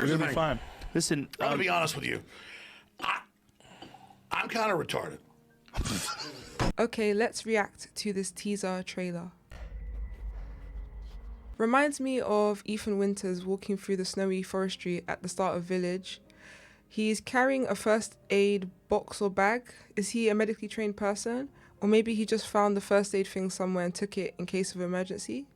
We're gonna be fine. Listen, I'm gonna be honest with you. I'm kind of retarded. Okay, let's react to this teaser trailer. Reminds me of Ethan Winters walking through the snowy forestry at the start of Village. He's carrying a first aid box or bag. Is he a medically trained person? Or maybe he just found the first aid thing somewhere and took it in case of emergency?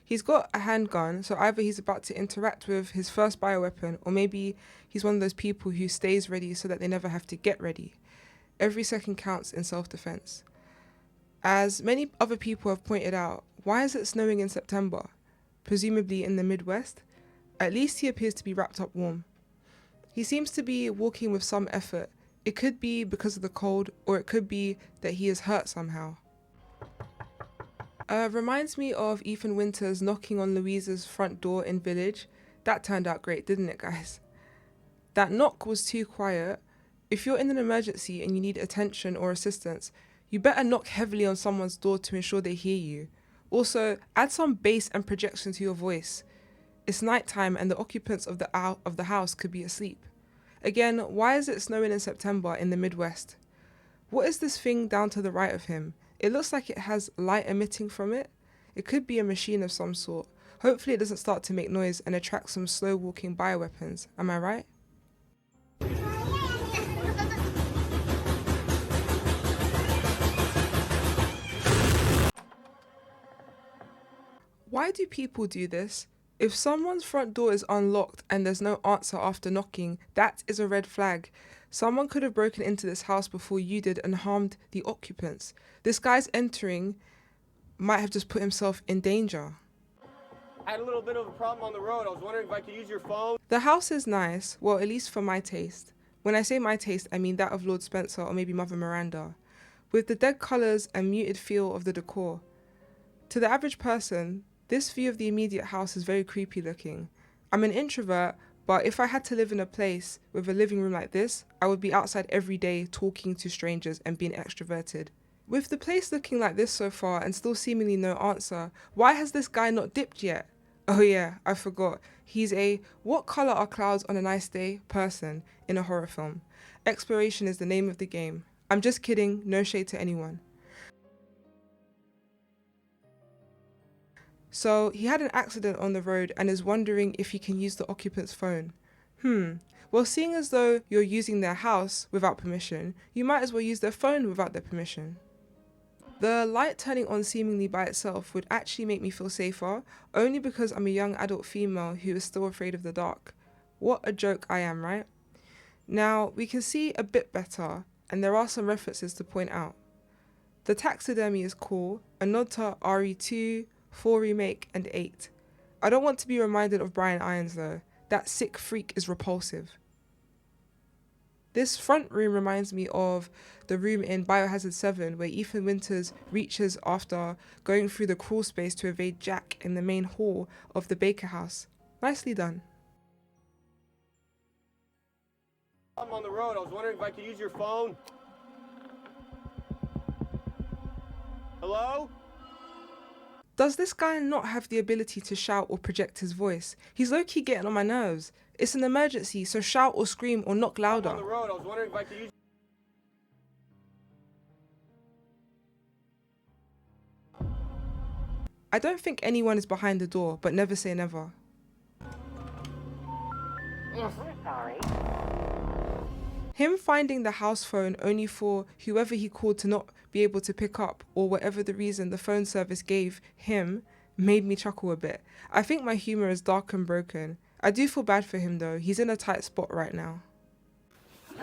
He's got a handgun, so either he's about to interact with his first bioweapon, or maybe he's one of those people who stays ready so that they never have to get ready. Every second counts in self-defense. As many other people have pointed out, why is it snowing in September? Presumably in the Midwest? At least he appears to be wrapped up warm. He seems to be walking with some effort. It could be because of the cold, or it could be that he is hurt somehow. Reminds me of Ethan Winters knocking on Louise's front door in Village. That turned out great, didn't it, guys? That knock was too quiet. If you're in an emergency and you need attention or assistance, you better knock heavily on someone's door to ensure they hear you. Also, add some bass and projection to your voice. It's nighttime and the occupants of the house could be asleep. Again, why is it snowing in September in the Midwest? What is this thing down to the right of him? It looks like it has light emitting from it. It could be a machine of some sort. Hopefully it doesn't start to make noise and attract some slow walking bioweapons. Am I right? Why do people do this? If someone's front door is unlocked and there's no answer after knocking, that is a red flag. Someone could have broken into this house before you did and harmed the occupants. This guy's entering might have just put himself in danger. I had a little bit of a problem on the road. I was wondering if I could use your phone. The house is nice, well, at least for my taste. When I say my taste, I mean that of Lord Spencer or maybe Mother Miranda. With the dead colours and muted feel of the decor. To the average person, this view of the immediate house is very creepy looking. I'm an introvert, but if I had to live in a place with a living room like this, I would be outside every day talking to strangers and being extroverted. With the place looking like this so far and still seemingly no answer, why has this guy not dipped yet? Oh yeah, I forgot. He's a what colour are clouds on a nice day person in a horror film. Exploration is the name of the game. I'm just kidding, no shade to anyone. So he had an accident on the road and is wondering if he can use the occupant's phone. Well, seeing as though you're using their house without permission, you might as well use their phone without their permission. The light turning on seemingly by itself would actually make me feel safer, only because I'm a young adult female who is still afraid of the dark. What a joke I am, right? Now, we can see a bit better, and there are some references to point out. The taxidermy is cool, a nod to RE2, 4 Remake and 8. I don't want to be reminded of Brian Irons though. That sick freak is repulsive. This front room reminds me of the room in Biohazard 7 where Ethan Winters reaches after going through the crawl space to evade Jack in the main hall of the Baker house. Nicely done. I'm on the road. I was wondering if I could use your phone. Hello? Does this guy not have the ability to shout or project his voice? He's low-key getting on my nerves. It's an emergency, so shout or scream or knock louder. I'm on the road. I was wondering if I could use... I don't think anyone is behind the door, but never say never. We're sorry. Him finding the house phone only for whoever he called to not be able to pick up, or whatever the reason the phone service gave him, made me chuckle a bit. I think my humour is dark and broken. I do feel bad for him though, he's in a tight spot right now. You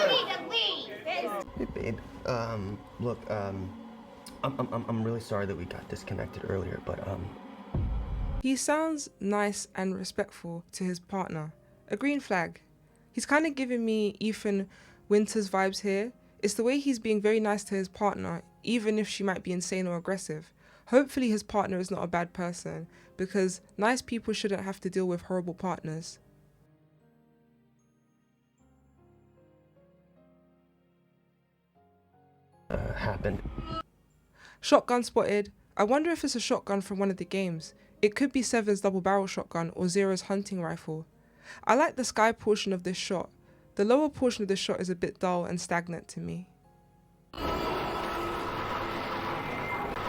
need to leave! Hey babe, look, I'm really sorry that we got disconnected earlier, but He sounds nice and respectful to his partner. A green flag. He's kind of giving me Ethan Winters vibes here. It's the way he's being very nice to his partner, even if she might be insane or aggressive. Hopefully his partner is not a bad person, because nice people shouldn't have to deal with horrible partners. happened. Shotgun spotted. I wonder if it's a shotgun from one of the games. It could be 7's double barrel shotgun or 0's hunting rifle. I like the sky portion of this shot. The lower portion of the shot is a bit dull and stagnant to me.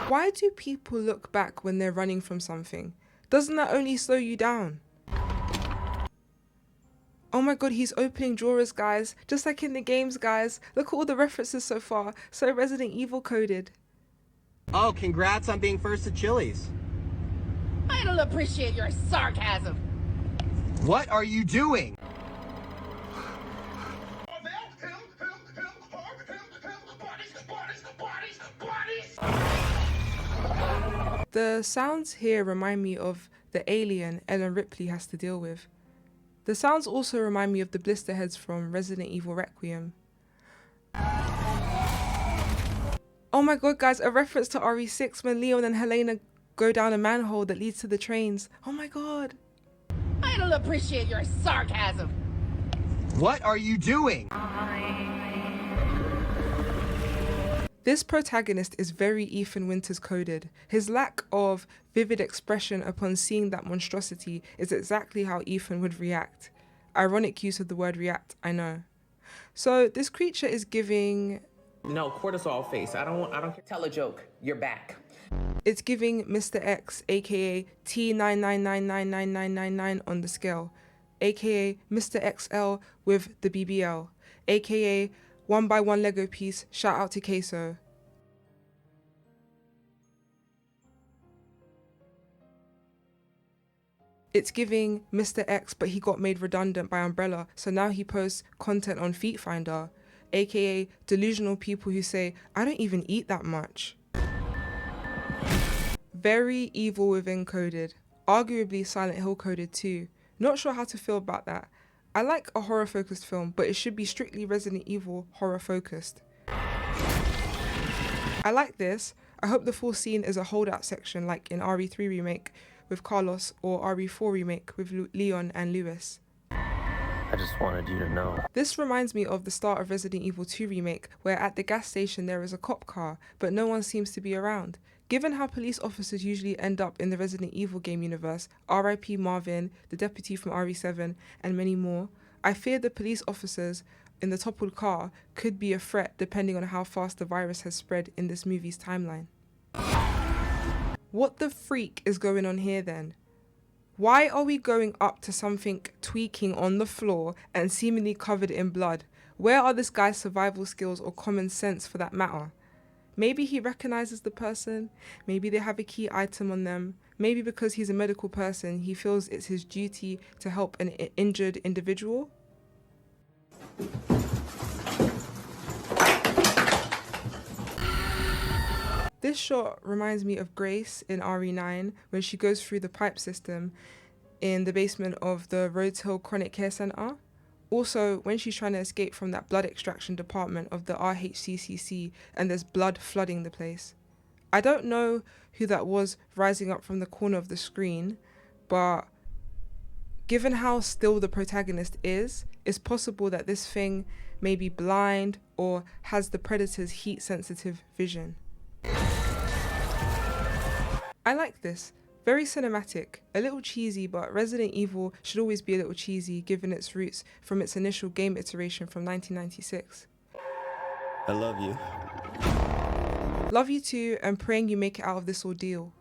Why do people look back when they're running from something? Doesn't that only slow you down? Oh my god, he's opening drawers, guys. Just like in the games, guys. Look at all the references so far. So Resident Evil coded. Oh, congrats on being first at Chili's. I don't appreciate your sarcasm. What are you doing? The sounds here remind me of the alien Ellen Ripley has to deal with. The sounds also remind me of the blister heads from residentevilrequiem. Oh my god, guys, a reference to RE6 when Leon and Helena go down a manhole that leads to the trains. Oh my god. I don't appreciate your sarcasm. What are you doing? This protagonist is very Ethan Winters coded. His lack of vivid expression upon seeing that monstrosity is exactly how Ethan would react. Ironic use of the word react, I know. So this creature is giving... No, cortisol face. I don't care. Tell a joke. You're back. It's giving Mr. X, aka T999999999 on the scale, aka Mr. XL with the BBL, aka 1x1 Lego piece, shout out to Queso. It's giving Mr. X, but he got made redundant by Umbrella, so now he posts content on Feet Finder, aka delusional people who say, I don't even eat that much. Very Evil Within coded, arguably Silent Hill coded too. Not sure how to feel about that. I like a horror focused film, but it should be strictly Resident Evil horror focused. I like this. I hope the full scene is a holdout section like in RE3 remake with Carlos or RE4 remake with Leon and Lewis. I just wanted you to know. This reminds me of the start of Resident Evil 2 remake, where at the gas station there is a cop car, but no one seems to be around. Given how police officers usually end up in the Resident Evil game universe, RIP Marvin, the deputy from RE7, and many more, I fear the police officers in the toppled car could be a threat depending on how fast the virus has spread in this movie's timeline. What the freak is going on here then? Why are we going up to something tweaking on the floor and seemingly covered in blood? Where are this guy's survival skills or common sense for that matter? Maybe he recognizes the person, maybe they have a key item on them, maybe because he's a medical person, he feels it's his duty to help an injured individual. This shot reminds me of Grace in RE9 when she goes through the pipe system in the basement of the Rhodes Hill Chronic Care Centre. Also, when she's trying to escape from that blood extraction department of the RHCCC and there's blood flooding the place. I don't know who that was rising up from the corner of the screen, but given how still the protagonist is, it's possible that this thing may be blind or has the predator's heat-sensitive vision. I like this. Very cinematic, a little cheesy, but Resident Evil should always be a little cheesy given its roots from its initial game iteration from 1996. I love you. Love you too, and praying you make it out of this ordeal.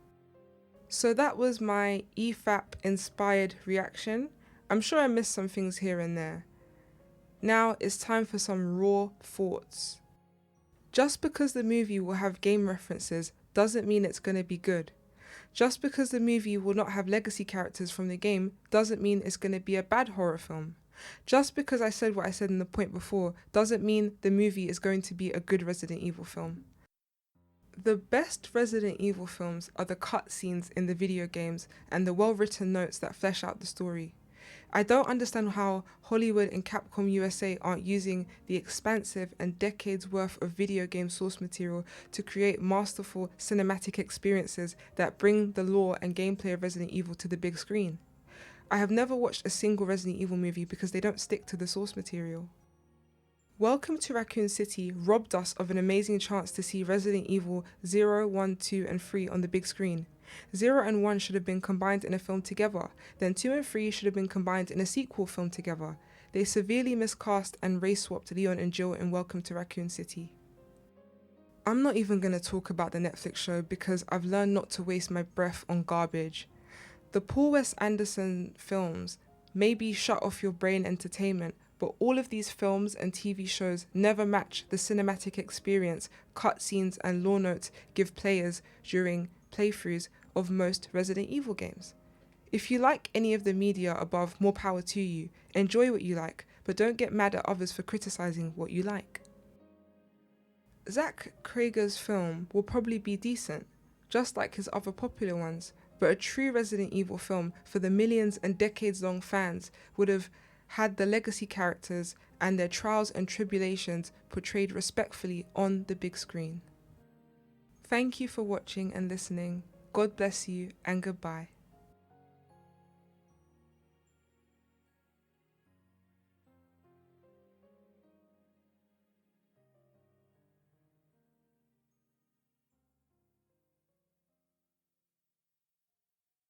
So that was my efap inspired reaction. I'm sure I missed some things here and there. Now it's time for some raw thoughts. Just because the movie will have game references doesn't mean it's going to be good. Just because the movie will not have legacy characters from the game doesn't mean it's going to be a bad horror film. Just because I said what I said in the point before doesn't mean the movie is going to be a good Resident Evil film. The best Resident Evil films are the cutscenes in the video games and the well-written notes that flesh out the story. I don't understand how Hollywood and Capcom USA aren't using the expansive and decades worth of video game source material to create masterful cinematic experiences that bring the lore and gameplay of Resident Evil to the big screen. I have never watched a single Resident Evil movie because they don't stick to the source material. Welcome to Raccoon City robbed us of an amazing chance to see Resident Evil 0, 1, 2 and 3 on the big screen. 0 and 1 should have been combined in a film together, then 2 and 3 should have been combined in a sequel film together. They severely miscast and race-swapped Leon and Jill in Welcome to Raccoon City. I'm not even going to talk about the Netflix show because I've learned not to waste my breath on garbage. The Paul Wes Anderson films may be shut off your brain entertainment, but all of these films and TV shows never match the cinematic experience, cutscenes and lore notes give players during playthroughs of most Resident Evil games. If you like any of the media above, more power to you. Enjoy what you like, but don't get mad at others for criticizing what you like. Zach Cregger's film will probably be decent, just like his other popular ones, but a true Resident Evil film for the millions and decades-long fans would have had the legacy characters and their trials and tribulations portrayed respectfully on the big screen. Thank you for watching and listening. God bless you and goodbye.